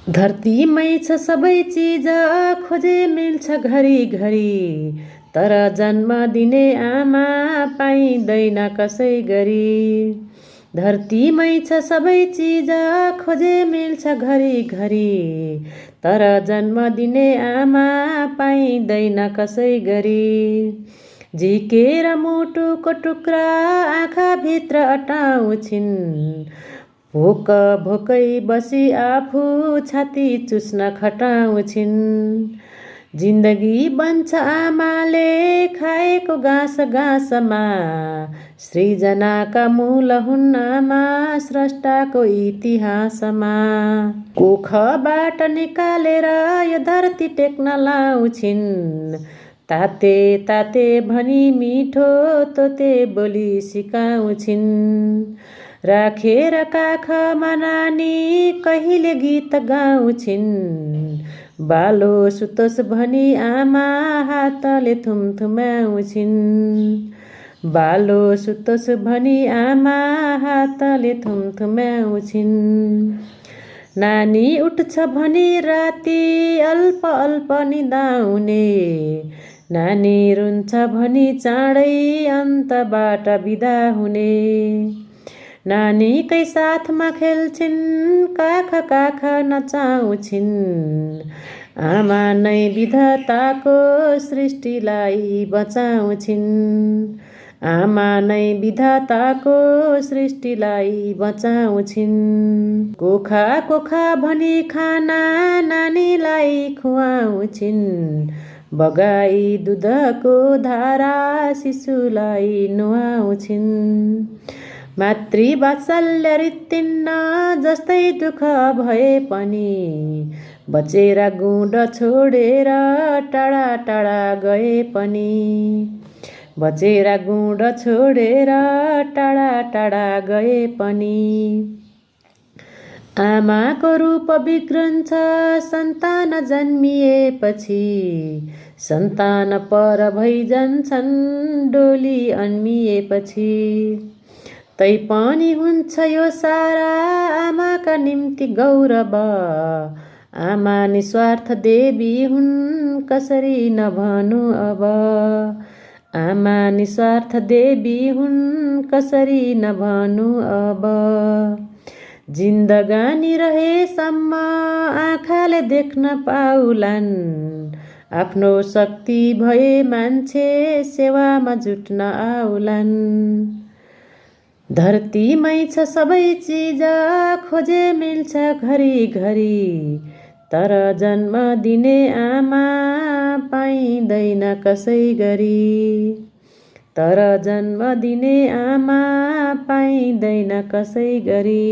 धरतीमै छ सबै चिज खोजे मिल्छ घरी घरी, तर जन्म दिने आमा पाइँदैन कसै गरी। धरतीमै छ सबै चिज खोजे मिल्छ घरी घरी, तर जन्म दिने आमा पाइँदैन कसै गरी। झिकेर मुटुको टुक्रा आँखाभित्र अटाउँछिन्, भोक भोकै बसी आफू छाती चुस्न खटाउँछिन्। जिन्दगी बन्छ आमाले खाएको घाँस घाँसमा, सृजनाका मूल हुन् आमा स्रष्टाको इतिहासमा। कोखबाट निकालेर यो धरती टेक्न लाउँछिन्, ताते ताते भनी मिठो तोते बोली सिकाउँछिन्। राखेर काखमा नानी कहिले गीत गाउँछिन्, बालो सुतोस् भनी आमा हातले थुमथुमाउँछिन्। बालो सुतोस् भनी आमा हातले थुमथुमाउँछिन्। नानी उठ्छ भनी राति अल्प अल्प निदाउने, नानी रुन्छ भनी चाँडै अन्तबाट बिदा हुने। नानीकै साथमा खेल्छिन्, काख काख नचाउँछिन्, आमा नै विधाताको सृष्टिलाई बचाउँछिन्। आमा नै विधाताको सृष्टिलाई बचाउँछिन्। कोखा कोखा भनी खाना नानीलाई खुवाउँछिन्, बगाई दुधको धारा शिशुलाई नुहाउँछिन्। मातृवात्सल्य रित्तिन्न जस्तै दुःख भए पनि, बचेर गुँड छोडेर टाढा टाढा गए पनि। बचेर गुँड छोडेर टाढा टाढा गए पनि। आमाको रूप बिग्रन्छ सन्तान जन्मिएपछि, सन्तान पर भइजान्छन् डोली अन्मिएपछि। तैपनि हुन्छ यो सारा आमाका निम्ति गौरव, आमा निस्वार्थ देवी हुन् कसरी नभनु अब। आमा निस्वार्थ देवी हुन् कसरी नभनु अब। जिन्दगानी रहेसम्म आँखाले देख्न पाउलान्, आफ्नो शक्ति भए मान्छे सेवामा जुट्न आउलान्। धरतीमै छ सबै चिज खोजे मिल्छ घरी घरी, तर जन्म दिने आमा पाइँदैन कसै गरी। तर जन्म दिने आमा पाइँदैन कसै गरी।